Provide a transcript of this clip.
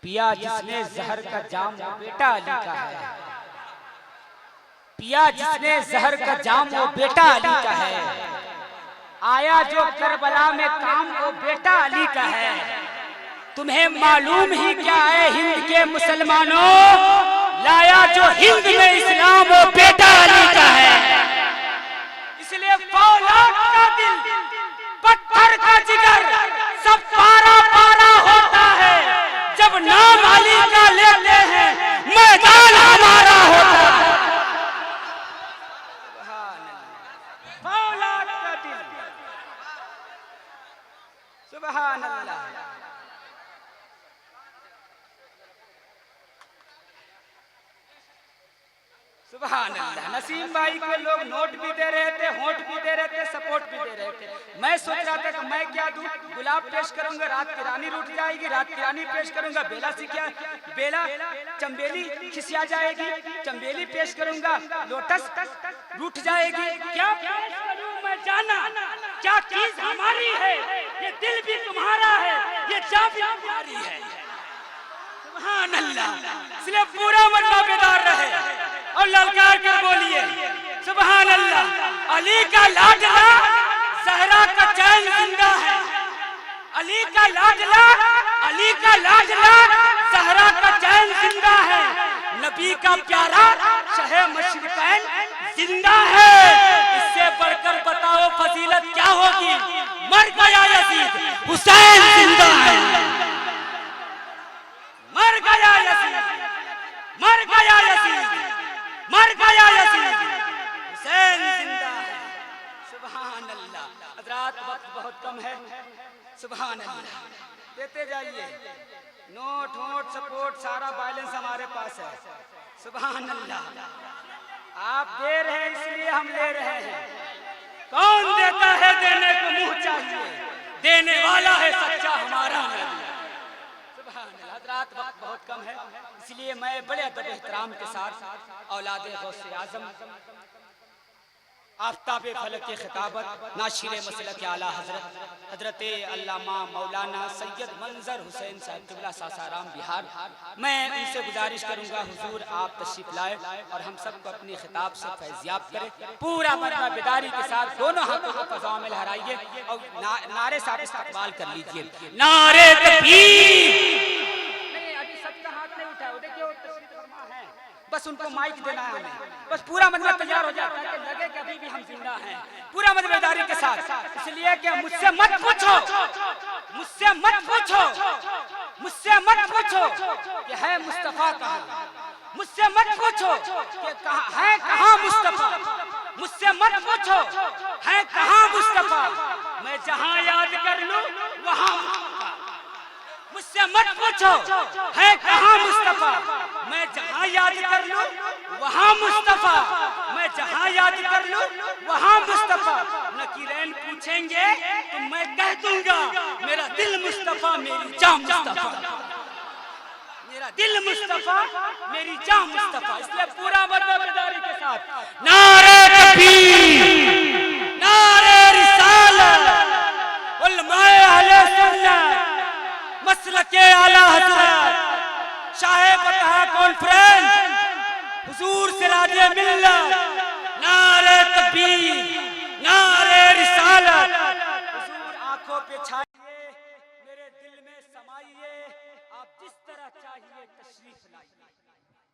पिया जिसने जहर का जाम वो बेटा अली का है। पिया जिसने जहर का जाम वो बेटा अली का है। आया जो करबला में काम वो बेटा अली का है। तुम्हें मालूम ही क्या है हिंद के मुसलमानों, लाया जो हिंद में इस्लाम वो बेटा अली का है। इसलिए फौलाद का दिल पत्थर का जिगर सब पारा पारा होता है। जब नाम अली का लेते हैं मैदान हमारा होता है। फौलाद का दिल, सुभान अल्लाह। सुभान अल्लाह। नसीम भाई को लोग नोट भी दे रहे थे, होंठ भी दे रहे थे, सपोर्ट भी दे रहे थे। मैं सोच रहा था कि मैं क्या दूं, गुलाब पेश करूंगा रात की रानी रूठ जाएगी, रात की रानी पेश करूंगा बेला सी क्या बेला चंबेली खिसिया जाएगी, चंबेली पेश करूंगा लोटस रूठ जाएगी। क्या पेश करूं मैं जाना, क्या चीज हमारी है, ये दिल भी तुम्हारा है, ये जान भी तुम्हारी है। सुभान अल्लाह। इसलिए पूरा मजमा बेदार रहे और ललकार कर बोलिए सुभान अल्लाह। अली का लाडला ज़हरा का चैन जिंदा है। अली का लाडला, अली का लाडला ज़हरा का चैन जिंदा है। नबी का प्यारा शहे मशरिकैन जिंदा है। इससे बढ़कर बताओ फजीलत क्या होगी। मर गया यजीद, हुसैन जिंदा है। मर गया यजीद, मर गया यजीद, मर गया यजीद, हुसैन जिंदा है। सुभान अल्लाह। हज़रात वक्त बहुत कम है, सुभान अल्लाह। देते जाइए नोट वोट सपोर्ट सारा बैलेंस हमारे पास है। सुभान अल्लाह। आप दे रहे हैं इसलिए हम ले रहे हैं। कौन देता है देने को मुंह चाहिए, देने वाला है सच्चा हमारा नबी। हज़रात वक्त बहुत कम है, इसलिए मैं बड़े अदब एहतराम के साथ औलादे गौसे आज़म आफ्ताबे फलक के खिताबत नाशिरे मसलक आला हजरत हजरत अल्लामा मौलाना सैयद मंजर हुसैन साहब क़िबला सासाराम बिहार, मैं उनसे गुजारिश करूंगा हुजूर आप तशरीफ लाए और हम सबको अपने खिताब से फैज़याब करें। पूरा मजमा बेदारी के साथ दोनों हाथों को फ़ज़ाओं में लहराइए और नारे साथ इस्तक़बाल कर लीजिए। नारे तकबीर। बस उनको माइक देना है हमें, बस पूरा मजमा तैयार हो जाए ताकि लगे कि अभी भी हम जिंदा हैं। पूरा मजमेदारी के साथ, इसलिए कि मुझसे मत पूछो, मुझसे मत पूछो, मुझसे मत पूछो कि है मुस्तफा कहाँ, मुझसे मत पूछो कि है कहाँ मुस्तफा, मुझसे मत पूछो है कहाँ मुस्तफा। मैं जहाँ याद कर लूं वहाँ मुस्तफा। मुझसे मत पूछो है कहाँ मुस्तफा, मैं जहाँ याद कर लूं वहाँ मुस्तफा। मैं जहाँ याद कर लूं वहाँ मुस्तफा। नकीरैन पूछेंगे तो मैं कह दूंगा मेरा दिल मुस्तफा मेरी जान मुस्तफा, मेरा दिल मुस्तफा मेरी जान मुस्तफा। इसलिए पूरा मर्दादारी के साथ नारे तकबीर, नारे रिसालत, उलमाए अहले सुन्नत, मसलके आला हज़रत, शाहे फतह कॉन्फ्रेंस, हुजूर सिराजे मिल्लत, नारे तकबीर, नारे रिसालत। हुजूर आंखों पे छाइए, मेरे दिल में समाइए, आप जिस तरह चाहिए तशरीफ लाइए।